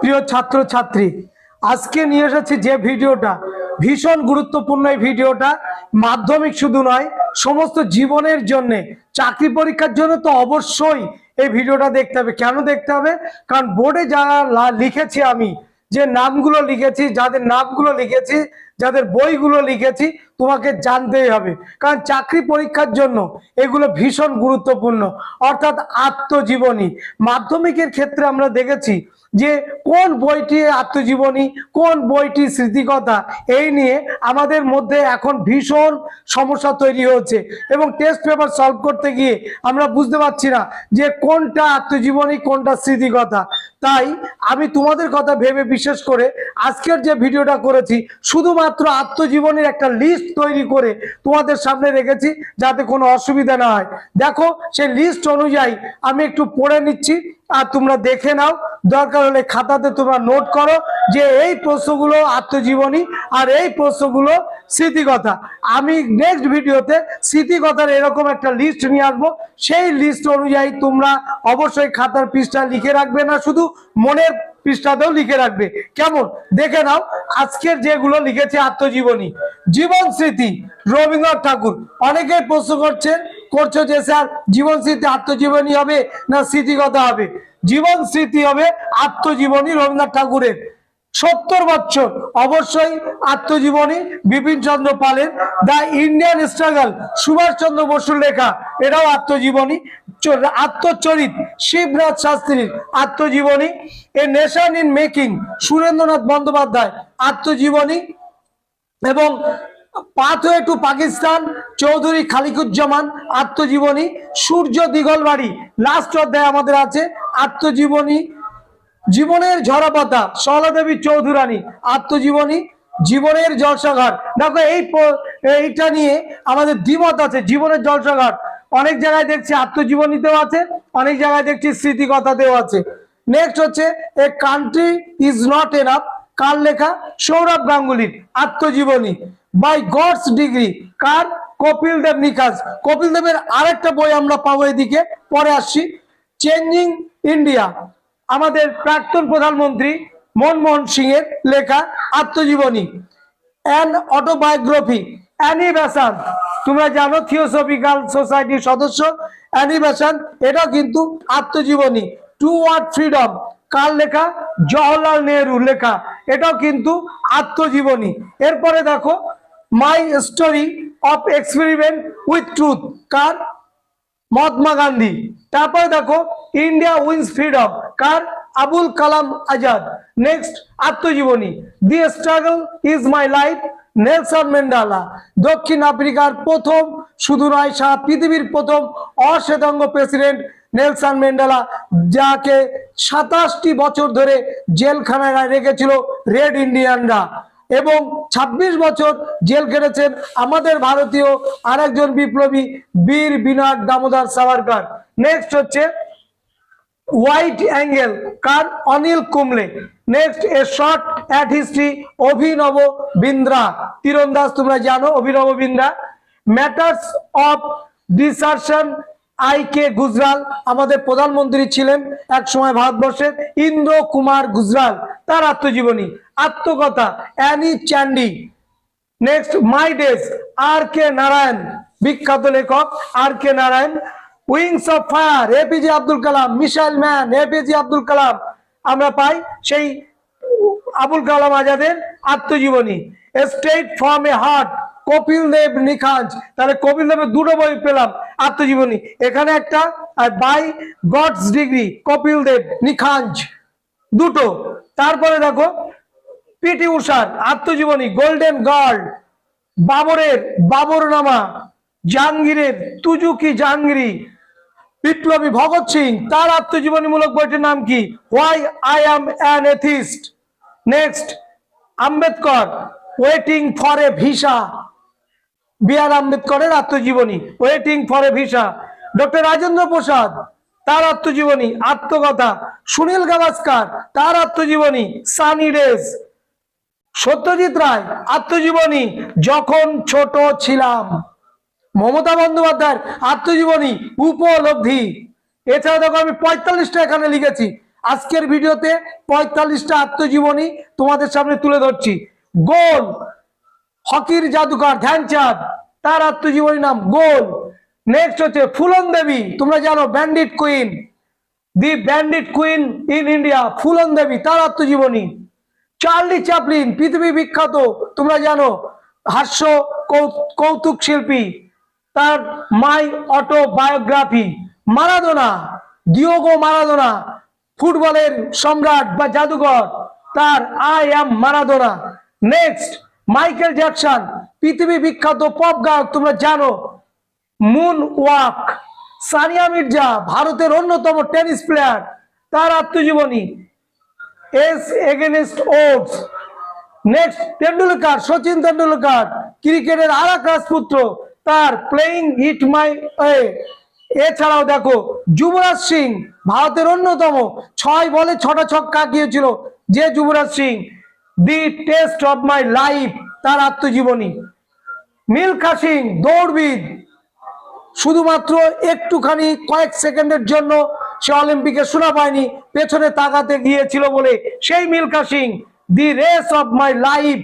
প্রিয় ছাত্র ছাত্রী, আজকে নিয়ে এসেছি যে ভিডিওটা ভীষণ গুরুত্বপূর্ণ। এই ভিডিওটা মাধ্যমিক শুধু নয়, সমস্ত জীবনের জন্য, চাকরি পরীক্ষার জন্য তো অবশ্যই এই ভিডিওটা দেখতে হবে। কেন দেখতে হবে? কারণ বোর্ডে যারা লিখেছি, আমি যে নামগুলো লিখেছি, যাদের নামগুলো লিখেছি, যাদের বইগুলো লিখেছি, তোমাকে জানতেই হবে। কারণ চাকরি পরীক্ষার জন্য এগুলো ভীষণ গুরুত্বপূর্ণ। অর্থাৎ আত্মজীবনী মাধ্যমিকের ক্ষেত্রে আমরা দেখেছি যে কোন বইটি আত্মজীবনী, কোন বইটি স্মৃতিকথা, এই নিয়ে আমাদের মধ্যে এখন ভীষণ সমস্যা তৈরি হচ্ছে এবং টেস্ট পেপার সলভ করতে গিয়ে আমরা বুঝতে পারছি না যে কোনটা আত্মজীবনী, কোনটা স্মৃতিকথা। তাই আমি তোমাদের কথা ভেবে বিশেষ করে আজকের যে ভিডিওটা করেছি, শুধুমাত্র আত্মজীবনীর একটা লিস্ট তৈরি করে তোমাদের সামনে রেখেছি যাতে কোনো অসুবিধা না হয়। দেখো, সেই লিস্ট অনুযায়ী আমি একটু পড়ে নিচ্ছি আর তোমরা দেখে নাও। দরকার হলে খাতাতে তোমরা নোট করো যে এই প্রশ্নগুলো আত্মজীবনী আর এই প্রশ্নগুলো স্মৃতিকথা। আমি নেক্সট ভিডিওতে স্মৃতিকথার এরকম একটা লিস্ট নিয়ে আসবো। সেই লিস্ট অনুযায়ী তোমরা অবশ্যই খাতার পৃষ্ঠা লিখে রাখবে, না শুধু মনের পৃষ্ঠাতেও লিখে রাখবে। কেমন? দেখে নাও আজকের যেগুলো লিখেছে আত্মজীবনী। জীবন স্মৃতি রবীন্দ্রনাথ ঠাকুর। অনেকেই প্রশ্ন করছো যে স্যার জীবন স্মৃতি আত্মজীবনী হবে না স্মৃতিকথা হবে? জীবন স্মৃতি হবে আত্মজীবনী রবীন্দ্রনাথ ঠাকুরের। 70 বছর অবশ্যই আত্মজীবনী বিপিন চন্দ্র পালের। দ্য ইন্ডিয়ান স্ট্রাগল সুভাষ চন্দ্র বসুর লেখা, এটাও আত্মজীবনী। আত্মচরিত শিবরাজ শাস্ত্রীর আত্মজীবনী। A nation in making Surendranath Bandyopadhyay আত্মজীবনী। এবং পাথওয়ে টু পাকিস্তান চৌধুরী খালিকুজ্জামান আত্মজীবনী। সূর্য দিগলবাড়ি লাস্ট অধ্যায় আমাদের আছে আত্মজীবনী। জীবনের ঝরাপাতা সরলাদেবী চৌধুরানী আত্মজীবনী। জীবনের জলসাঘাট, দেখো এইটা নিয়ে আমাদের দ্বিমত আছে। জীবনের জলসাঘাট অনেক জায়গায় দেখছি আত্মজীবনীতেও আছে, অনেক জায়গায় দেখছি স্মৃতিকথাতেও আছে। নেক্সট হচ্ছে a country is not enough, কার লেখা? সৌরভ গাঙ্গুলির আত্মজীবনী। বাই গডস ডিগ্রি, কার? কপিল দেব নিখাস। কপিল দেবের আরেকটা বই আমরা পাবো এদিকে, পরে আসছি। চেঞ্জিং ইন্ডিয়া আমাদের প্রাক্তন প্রধানমন্ত্রী মনমোহন সিং এর লেখা আত্মজীবনী। অ্যান অটোবায়োগ্রাফি অ্যানি বেসান্ট, তোমরা জানো থিওসফিক্যাল সোসাইটির সদস্য অ্যানি বেসান্ট, এটাও কিন্তু আত্মজীবনী। টু ওয়ার্ড ফ্রিডম কার লেখা? জওহরলাল নেহরুর লেখা, এটাও কিন্তু আত্মজীবনী। এরপরে দেখো my story of experiment with truth, কার? মহাত্মা গান্ধী। তারপরে দেখো ইন্ডিয়া উইন্স ফ্রিডম, কার? আবুল কালাম আজাদ। নেক্সট আত্মজীবনী the struggle is my life Nelson Mandela. দক্ষিণ আফ্রিকার প্রথম, শুধু নয় সারা পৃথিবীর প্রথম অশ্বেতাঙ্গ প্রেসিডেন্ট নেলসন ম্যান্ডেলা, যাকে 27টি বছর ধরে জেলখানায় রেখেছিল রেড ইন্ডিয়ানরা এবং 26 বছর জেল কেটেছেন আমাদের ভারতীয় আরেকজন বিপ্লবী বীর বিনায়ক দামোদর সাভারকর। নেক্সট হচ্ছে white angle, car? Anil Kumble. Next a short at history অভিনব বিন্দ্রা তীরন্দাজ, তোমরা জানো অভিনব Bindra. Matters of ডিসার্শন I K Gujral, আমাদের প্রধানমন্ত্রী ছিলেন এক সময় ভারতবর্ষের, ইন্দ্র কুমার গুজরাল, তার আত্মজীবনী। Atmakatha Annie Chandy. Next my days R K Narayan, বিখ্যাত লেখক R K Narayan. Wings of fire APJ Abdul Kalam, missile man APJ Abdul Kalam, আমরা পাই সেই আবুল কালাম আজাদের আত্মজীবনী। Straight from a heart Kapil Dev Nikhanj, তাহলে কপিল দেবের দুটো বই পেলাম আত্মজীবনী, এখানে একটা, আর by god's decree Kapil Dev Nikhanj, দুটো। তারপরে দেখো পিটি উষার আত্মজীবনী গোল্ডেন গার্ল, বাবরনামা, জাহাঙ্গীরের তুজুকি জাহাঙ্গীরি, বিপ্লবী ভগৎ সিং, তার আত্মজীবনীমূলক বইটির নাম কি? Why I am an atheist. Next Ambedkar waiting for a visa, B R আম্বেদকরের আত্মজীবনী waiting for a visa. Doctor Rajendra Prasad, তার আত্মজীবনী আত্মকথা। সুনীল গাভাস্কার, তার আত্মজীবনী সানি ডেজ। সত্যজিৎ রায় আত্মজীবনী যখন ছোট ছিলাম। মমতা বন্দ্যোপাধ্যায়ের আত্মজীবনী উপলব্ধি। এছাড়া দেখো আমি 45টা এখানে লিখেছি। আজকের ভিডিওতে 45টা আত্মজীবনী তোমাদের সামনে তুলে ধরছি। গোল, হকির জাদুকর ধ্যানচাঁদ, তার আত্মজীবনী নাম গোল। নেক্সট হচ্ছে ফুলন দেবী, তোমরা জানো bandit queen, the bandit queen in India, Phoolan Devi, তার আত্মজীবনী। চার্লি চ্যাপলিন, পৃথিবী বিখ্যাত, তোমরা জানো হাস্য কৌতুক শিল্পী, তার মাই অটোবায়োগ্রাফি। মারাদোনা, ডিয়েগো মারাদোনা, ফুটবলের সম্রাট বা জাদুকর, তার I am Maradona. Next Michael Jackson, পৃথিবী বিখ্যাত পপ গায়ক, তোমরা জানো মুন ওয়াক। সানিয়া মির্জা, ভারতের অন্যতম টেনিস প্লেয়ার, তার আত্মজীবনী S against odds. Next Tendulkar, Sachin Tendulkar, ক্রিকেটের আর এক রাজপুত্র, তার প্লেইং ইট মাই ওয়ে। এছাড়াও দেখো যুবরাজ সিং, ভারতের অন্যতম 6 বলে 6টা ছক্কা গিয়েছিল যে যুবরাজ সিং, দি টেস্ট অফ মাই লাইফ, তার আত্মজীবনী। মিলখা সিং, দৌড়বিদ, শুধুমাত্র একটুখানি কয়েক সেকেন্ডের জন্য সে অলিম্পিকে সোনা পায়নি, পেছনে তাকাতে গিয়েছিল বলে সেই Milkha Singh, the race of my life.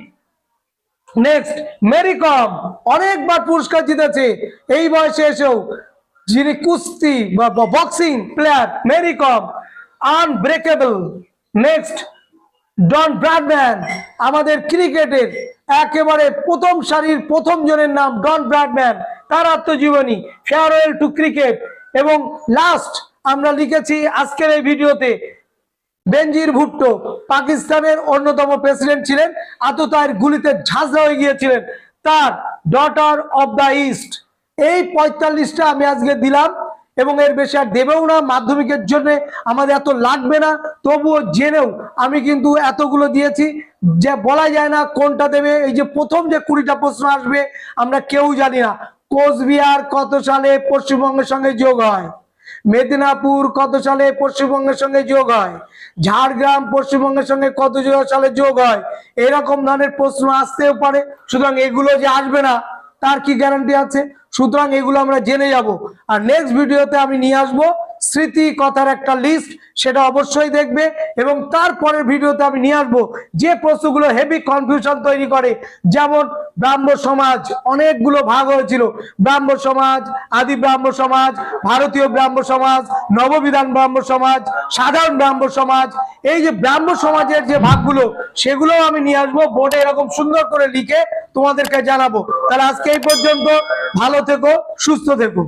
Next Mary Kom, অনেকবার পুরস্কার জিতেছে এই বয়সে এসেও, যিনি কুস্তি বা boxing player, Mary Kom, unbreakable. Next Don Bradman, আমাদের ক্রিকেটের একেবারে প্রথম সারির প্রথম জনের নাম ডন ব্র্যাডম্যান, তার আত্মজীবনী ফেয়ারওয়েল টু ক্রিকেট। এবং লাস্ট আমরা লিখেছি আজকের এই ভিডিওতে বেনজির ভুট্টো, পাকিস্তানের অন্যতম প্রেসিডেন্ট ছিলেন, আততায়ীর গুলিতে ঝাঁঝরা হয়ে গিয়েছিলেন, তার ডটার অফ দ্য ইস্ট। এই 45টা আমি আজকে দিলাম এবং এর বেশি আর দেবেও না, মাধ্যমিকের জন্য আমাদের এত লাগবে না, তবুও জেনেও আমি কিন্তু এতগুলো দিয়েছি যে বলা যায় না কোনটা দেবে। এই যে প্রথম যে 20টা প্রশ্ন আসবে আমরা কেউ জানি না। কোচবিহার কত সালে পশ্চিমবঙ্গের সঙ্গে যোগ হয়? মেদিনীপুর কত সালে পশ্চিমবঙ্গের সঙ্গে যোগ হয়? ঝাড়গ্রাম পশ্চিমবঙ্গের সঙ্গে কত সালে যোগ হয়? এরকম ধরনের প্রশ্ন আসতেও পারে, সুতরাং এগুলো যে আসবে না তার কি গ্যারান্টি আছে? সুতরাং এগুলো আমরা জেনে যাব। আর নেক্সট ভিডিওতে আমি নিয়ে আসবো স্মৃতি কথার একটা লিস্ট, সেটা অবশ্যই দেখবে। এবং তারপরের ভিডিওতে আমি নিয়ে আসবো যে প্রশ্নগুলো হেভি কনফিউশন তৈরি করে, যেমন ব্রাহ্ম সমাজ, অনেকগুলো ভাগ হয়েছিল, ব্রাহ্ম সমাজ, আদি ব্রাহ্ম সমাজ, ভারতীয় ব্রাহ্ম সমাজ, নববিধান ব্রাহ্ম সমাজ, সাধারণ ব্রাহ্ম সমাজ। এই যে ব্রাহ্ম সমাজের যে ভাগগুলো সেগুলো আমি নিয়ে আসবো, বোর্ডে এরকম সুন্দর করে লিখে তোমাদেরকে জানাবো। তাহলে আজকে এই পর্যন্ত, ভালো থেকো, সুস্থ থেকো।